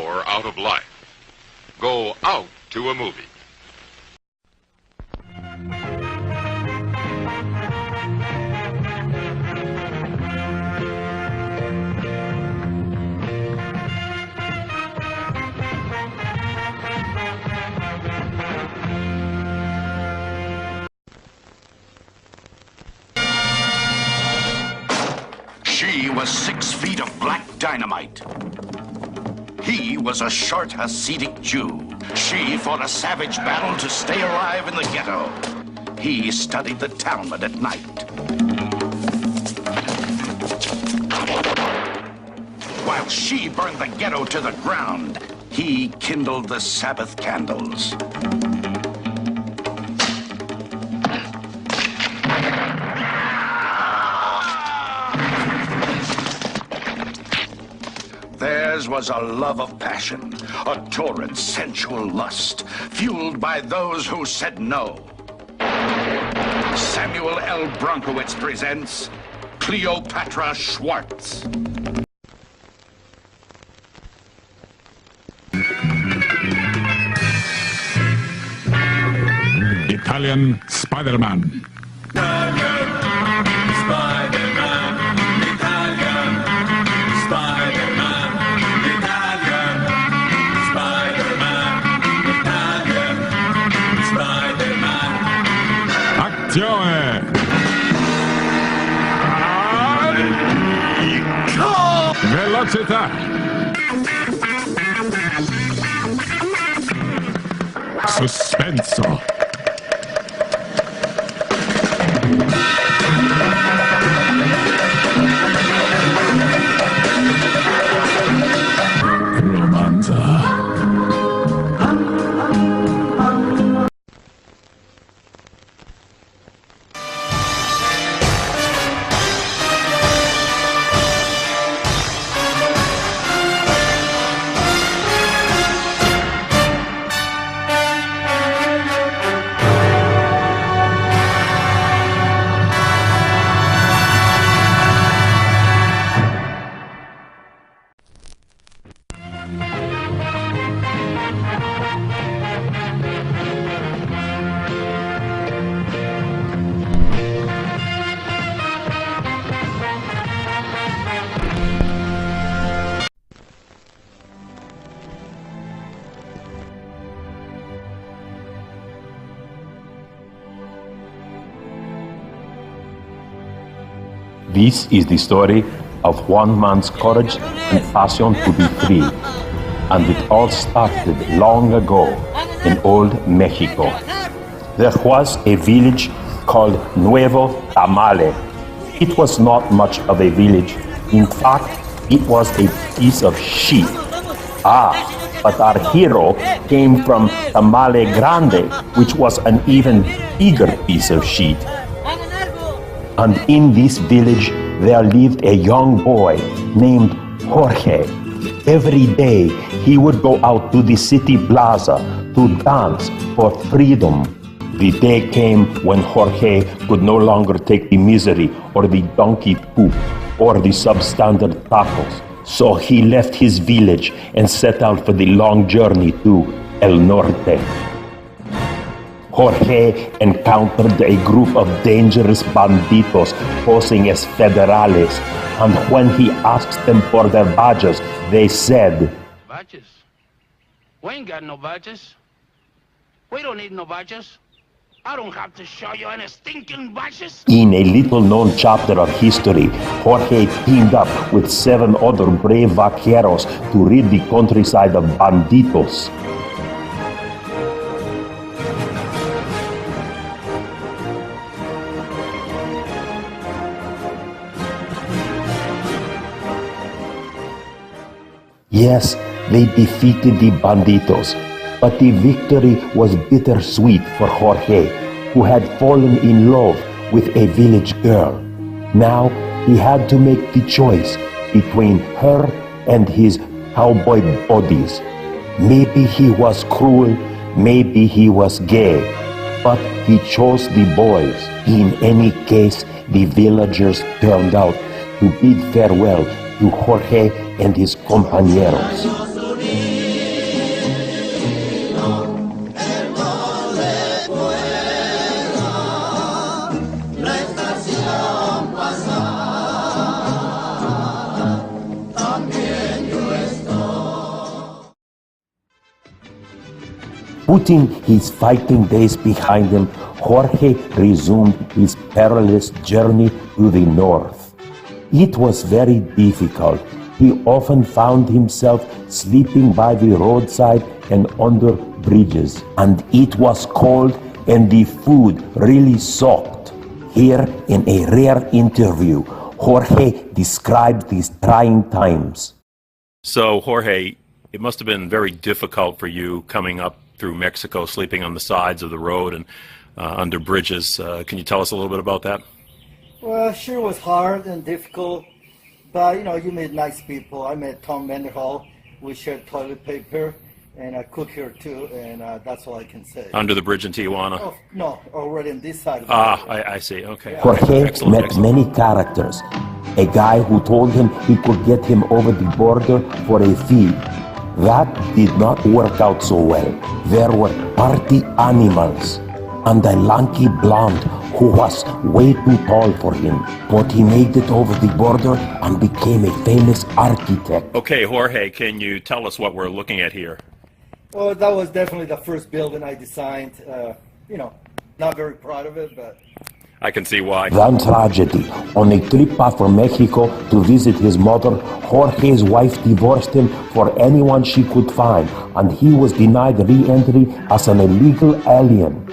more out of life. Go out to a movie. She was 6 feet of black dynamite. He was a short Hasidic Jew. She fought a savage battle to stay alive in the ghetto. He studied the Talmud at night. While she burned the ghetto to the ground, he kindled the Sabbath candles. Theirs was a love of passion, a torrid, sensual lust, fueled by those who said no. Samuel L. Bronkowitz presents Cleopatra Schwartz. Italian Spider-Man. Azione! Velocità! Suspenso! Romanza! This is the story of one man's courage and passion to be free. And it all started long ago in old Mexico. There was a village called Nuevo Tamale. It was not much of a village. In fact, it was a piece of sheep. But our hero came from Tamale Grande, which was an even bigger piece of sheep. And in this village, there lived a young boy named Jorge. Every day, he would go out to the city plaza to dance for freedom. The day came when Jorge could no longer take the misery or the donkey poop or the substandard tacos. So he left his village and set out for the long journey to El Norte. Jorge encountered a group of dangerous banditos posing as federales, and when he asked them for their badges, they said, "Badges? We ain't got no badges. We don't need no badges. I don't have to show you any stinking badges." In a little-known chapter of history, Jorge teamed up with 7 other brave vaqueros to rid the countryside of banditos. Yes, they defeated the banditos, but the victory was bittersweet for Jorge, who had fallen in love with a village girl. Now he had to make the choice between her and his cowboy buddies. Maybe he was cruel, maybe he was gay, but he chose the boys. In any case, the villagers turned out to bid farewell to Jorge and his compañeros. Putting his fighting days behind him, Jorge resumed his perilous journey to the north. It was very difficult. He often found himself sleeping by the roadside and under bridges, and it was cold and the food really sucked. Here, in a rare interview, Jorge described these trying times. So, Jorge, it must have been very difficult for you coming up through Mexico, sleeping on the sides of the road and under bridges. Can you tell us a little bit about that? Well, sure it was hard and difficult, but you meet nice people. I met Tom Menderhall. We shared toilet paper, and I cook here too, and that's all I can say. Under the bridge in Tijuana? Oh, no, already on this side of the road. I see, okay. Jorge Excellent, met many characters. A guy who told him he could get him over the border for a fee. That did not work out so well. There were party animals and a lanky blonde who was way too tall for him. But he made it over the border and became a famous architect. Okay, Jorge, can you tell us what we're looking at here? Well, that was definitely the first building I designed. Not very proud of it, but... I can see why. Then tragedy. On a trip back from Mexico to visit his mother, Jorge's wife divorced him for anyone she could find, and he was denied re-entry as an illegal alien.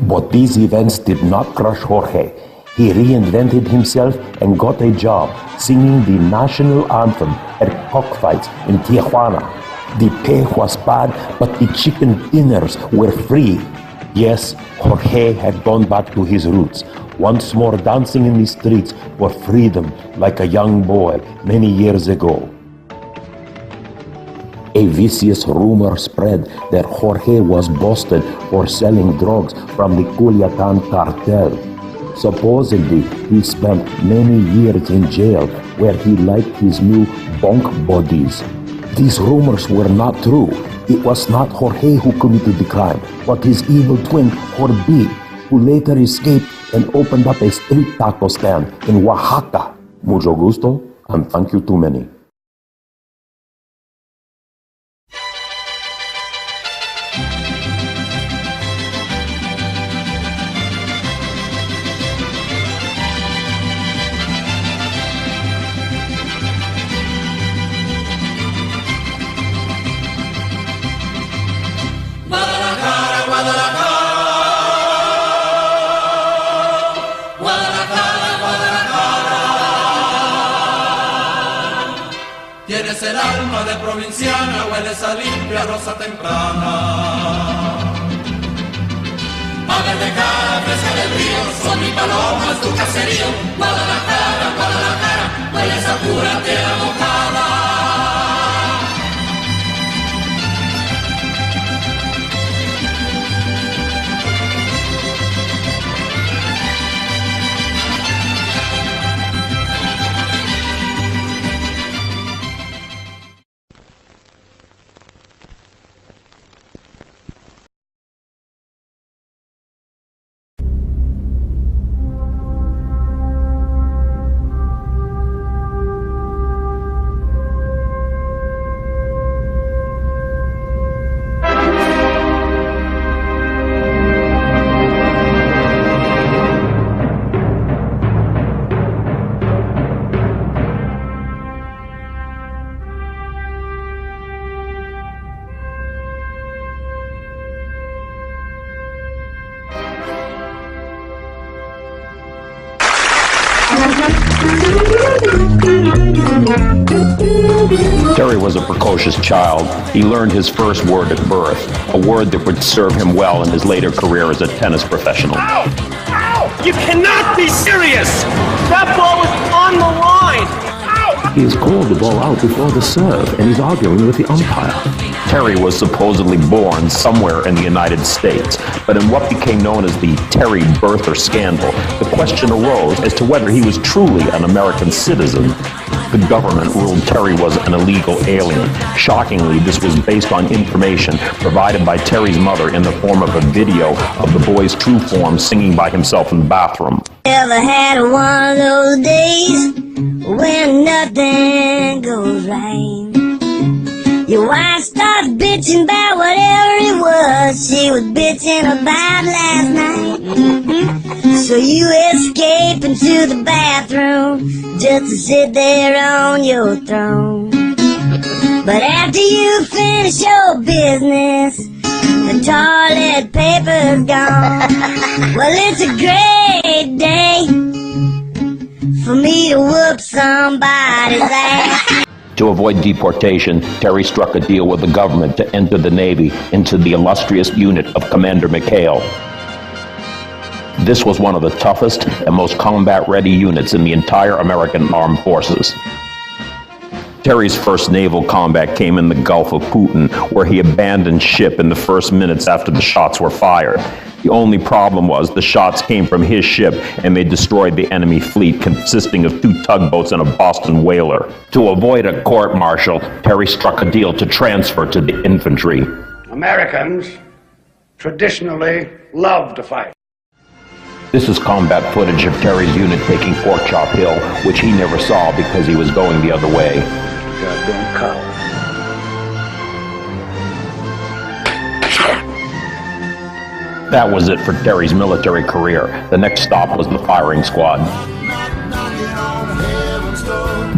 But these events did not crush Jorge. He reinvented himself and got a job singing the national anthem at cockfights in Tijuana. The pay was bad, but the chicken dinners were free. Yes, Jorge had gone back to his roots, once more dancing in the streets for freedom like a young boy many years ago. A vicious rumor spread that Jorge was busted for selling drugs from the Culiacan cartel. Supposedly, he spent many years in jail where he liked his new bunk buddies. These rumors were not true. It was not Jorge who committed the crime, but his evil twin, Jorge, who later escaped and opened up a street taco stand in Oaxaca. Mucho gusto, and thank you too many. Tienes el alma de provinciana, hueles a limpia rosa temprana. Aves de cara, fresca del río, son mi paloma, es tu caserío. Guadalajara, Guadalajara, hueles a pura tierra mojada. Terry was a precocious child. He learned his first word at birth, a word that would serve him well in his later career as a tennis professional. Ow! Ow! You cannot be serious! That ball was on the line! Ow! He has called the ball out before the serve, and he's arguing with the umpire. Terry was supposedly born somewhere in the United States, but in what became known as the Terry birther scandal, the question arose as to whether he was truly an American citizen. The government ruled Terry was an illegal alien. Shockingly, this was based on information provided by Terry's mother in the form of a video of the boy's true form singing by himself in the bathroom. Ever had one of those days when nothing goes right. Your wife starts bitching about whatever it was she was bitching about last night. So you escape into the bathroom just to sit there on your throne. But after you finish your business, the toilet paper's gone. Well, it's a great day for me to whoop somebody's ass. To avoid deportation, Terry struck a deal with the government to enter the Navy into the illustrious unit of Commander McHale. This was one of the toughest and most combat-ready units in the entire American Armed Forces. Terry's first naval combat came in the Gulf of Putin, where he abandoned ship in the first minutes after the shots were fired. The only problem was the shots came from his ship and they destroyed the enemy fleet consisting of 2 tugboats and a Boston whaler. To avoid a court-martial, Terry struck a deal to transfer to the infantry. Americans traditionally love to fight. This is combat footage of Terry's unit taking Pork Chop Hill, which he never saw because he was going the other way. Goddamn coward. That was it for Terry's military career. The next stop was the firing squad.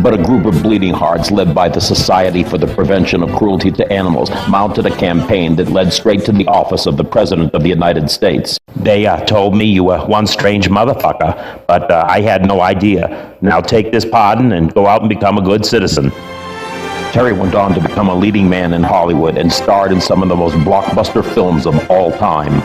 But a group of bleeding hearts led by the Society for the Prevention of Cruelty to Animals mounted a campaign that led straight to the office of the President of the United States. They told me you were one strange motherfucker, but I had no idea. Now take this pardon and go out and become a good citizen. Terry went on to become a leading man in Hollywood and starred in some of the most blockbuster films of all time.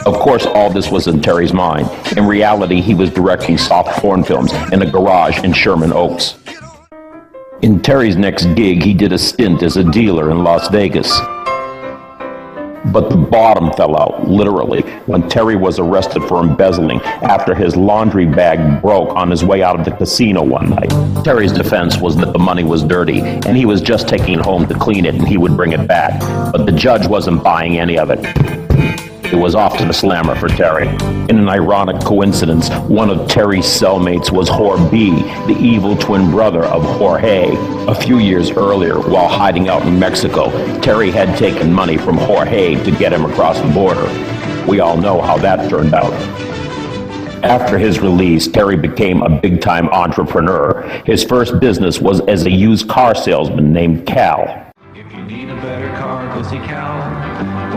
Of course, all this was in Terry's mind. In reality, he was directing soft porn films in a garage in Sherman Oaks. In Terry's next gig, he did a stint as a dealer in Las Vegas. But the bottom fell out, literally, when Terry was arrested for embezzling after his laundry bag broke on his way out of the casino one night. Terry's defense was that the money was dirty, and he was just taking it home to clean it and he would bring it back. But the judge wasn't buying any of it. It was off to the slammer for Terry. In an ironic coincidence, one of Terry's cellmates was B, the evil twin brother of Jorge. A few years earlier, while hiding out in Mexico, Terry had taken money from Jorge to get him across the border. We all know how that turned out. After his release, Terry became a big-time entrepreneur. His first business was as a used car salesman named Cal. If you need a better car, go see Cal.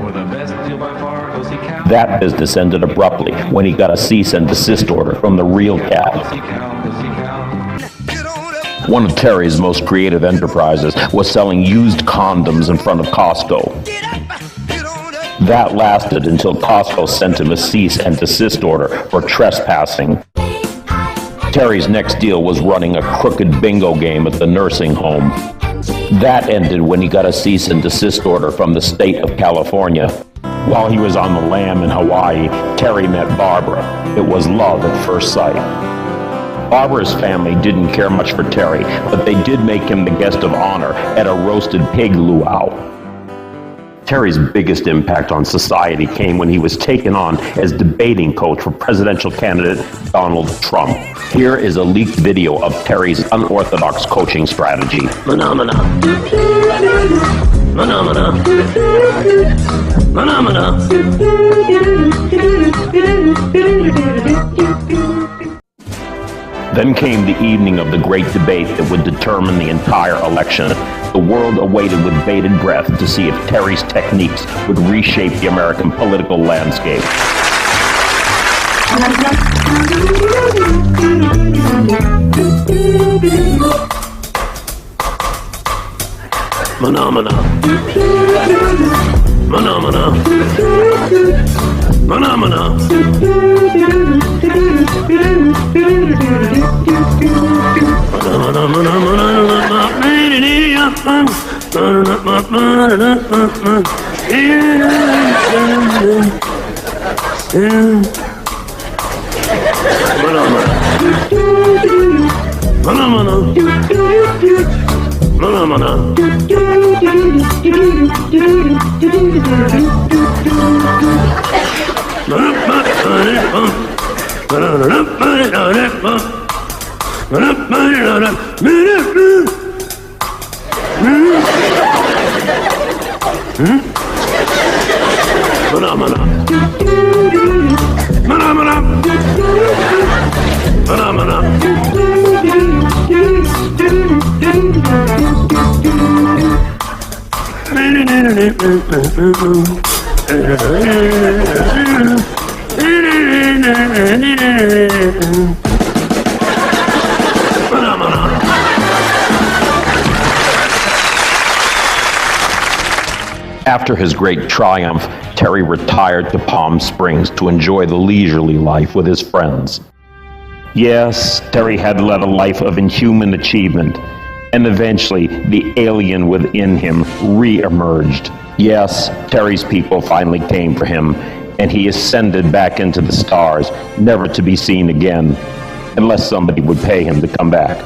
Or the best deal by far, go see Cal. That business ended abruptly when he got a cease and desist order from the real Cal. Go see Cal, go see Cal. One of Terry's most creative enterprises was selling used condoms in front of Costco. That lasted until Costco sent him a cease and desist order for trespassing. Terry's next deal was running a crooked bingo game at the nursing home. That ended when he got a cease and desist order from the state of California. While he was on the lam in Hawaii, Terry met Barbara. It was love at first sight. Barbara's family didn't care much for Terry, but they did make him the guest of honor at a roasted pig luau. Terry's biggest impact on society came when he was taken on as debating coach for presidential candidate Donald Trump. Here is a leaked video of Terry's unorthodox coaching strategy. Phenomena. Phenomena. Phenomena. Then came the evening of the great debate that would determine the entire election. The world awaited with bated breath to see if Terry's techniques would reshape the American political landscape. Phenomena. Phenomena. After his great triumph, Terry retired to Palm Springs to enjoy the leisurely life with his friends. Yes, Terry had led a life of inhuman achievement, and eventually the alien within him re-emerged. Yes, Terry's people finally came for him, and he ascended back into the stars, never to be seen again, unless somebody would pay him to come back.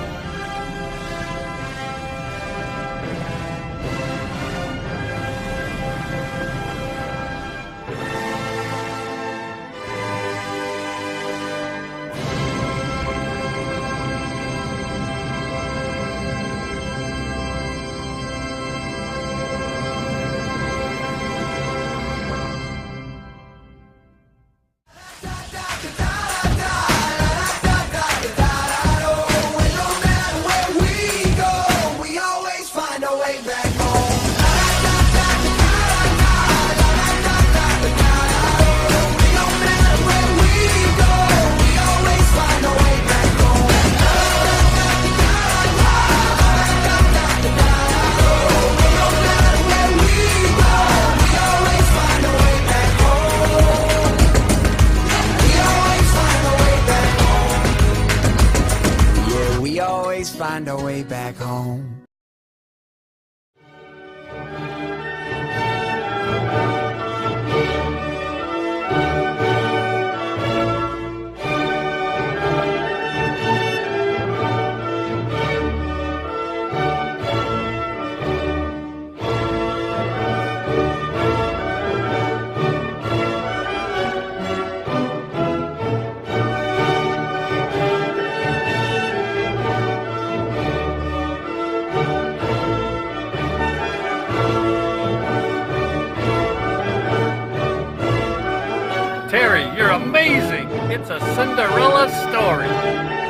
Find our way back home. Terry, you're amazing! It's a Cinderella story.